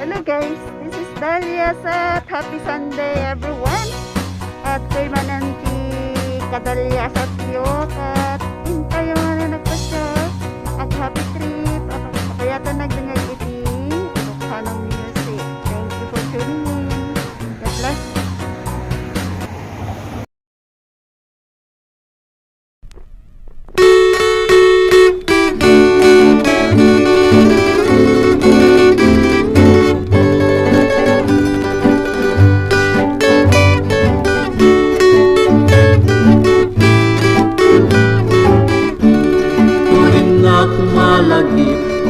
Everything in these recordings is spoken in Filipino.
Hello guys, this is Dahlia at happy Sunday everyone. At kay mananti kadalya sa tiyok at kayo nga na nagpasya at happy trip at kayatan nagdangag iti kanang music. Thank you for tuning in. God bless.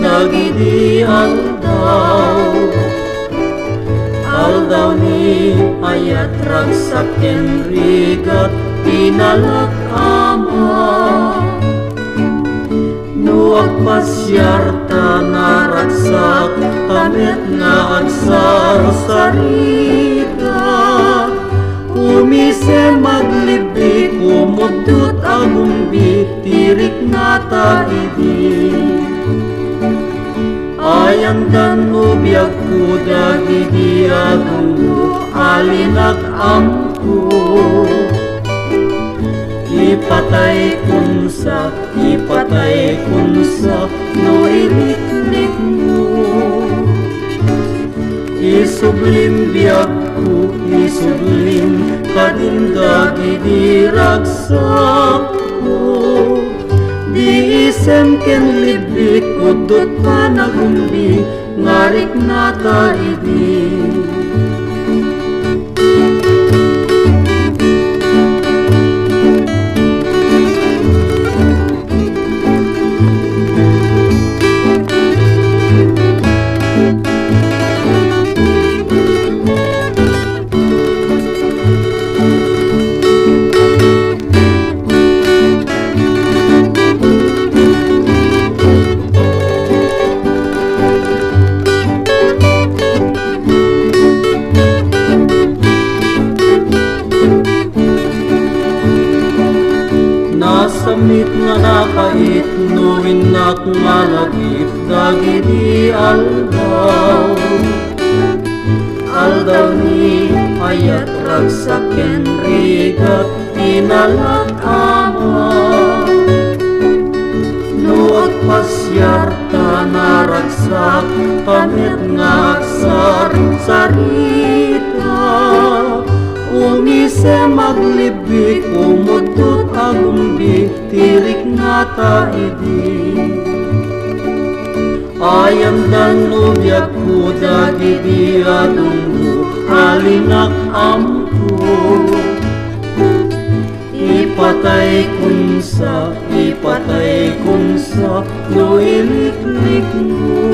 Dagiti aldaw ni ayat ragsaken rigat pinalak ama nuag pasyarta naragsak tamet nga agsar sarita umise maglibi kumudut agumbi tirik na taidi ayang dan ubiyag ko dagiti agungo alinak amko ipatay kunsa no iliklik mo isublim biyag ko isublim kadin dagiti ragsak ko di isem ken libik udot pa nagumbi ngarik na taidi Nasamit nga nakait nuwin na kumalagip dagiti aldaw ni ayat ragsaken rigat pinalak ama nuag pasyarta naragsak pamit nga agsar sarita umise maglibik umutut agumbi tirik nga taidi ayam dan ubiyag ko dagiti adunggo alinak amko ipatay kunsa no iliklik mo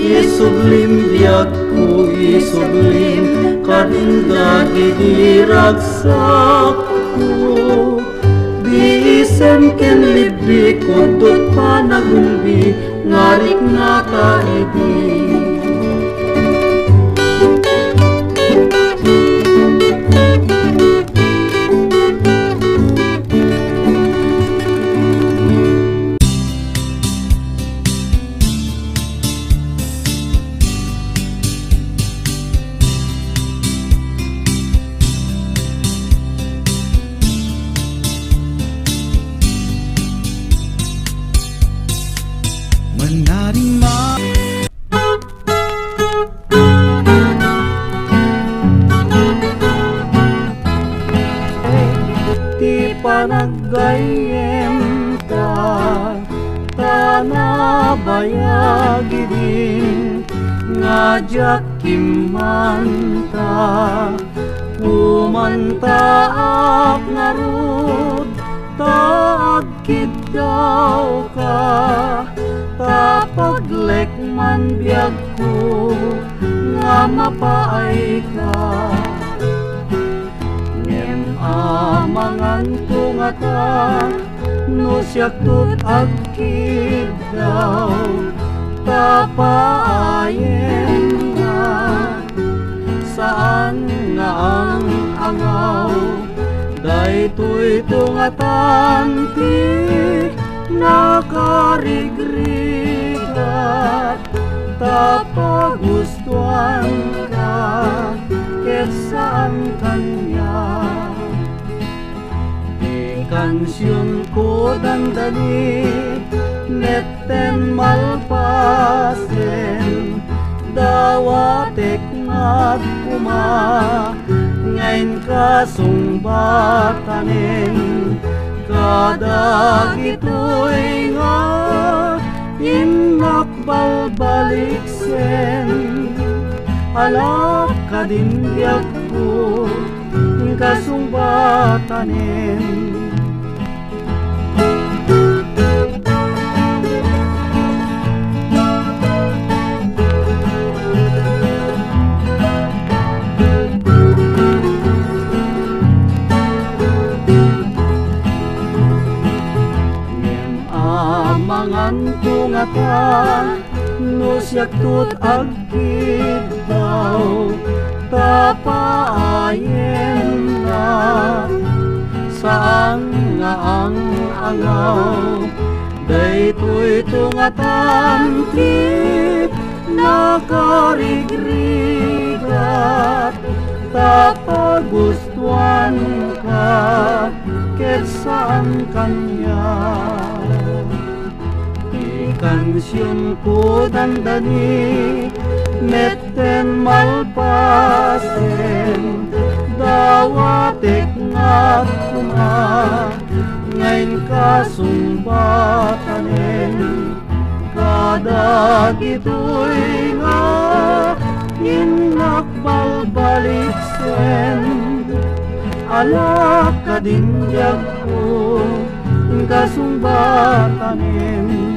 isublim biyag ko isublim kadin dagiti ragsak ko di isem ken libik udot pa nagumbi ngarik na taidi panaggayem tanabayagi din ngajak kimanta pumantaak narud taagkid daw ka tapaglekman biyag ko nga mapaay ka amangan tungata no siya tut agkid daw tapaayen na saan nga ang angaw daytoy tungatan ti nakarigrigat tapagustuhan ka ket saan kanya. Di kansyon ko dandali netten malpasen dawatek ngat kuma ngayon kasumbatanin kadag ito'y nga inak balbaliksen alak kadindiag ko kasumbatanin. Mangan tungata no siyak tut agkid daw tapaayen na saan nga ang angaw daytoy tungatan ti nakarigrigat tapagustuhan ka ket saan kanya. Kansyon ko dandani netten malpasen dawatek ngat kuma ngayon kasumbatanin kadag ito'y nga inak balbaliksen alak kadindiag ko kasumbatanin.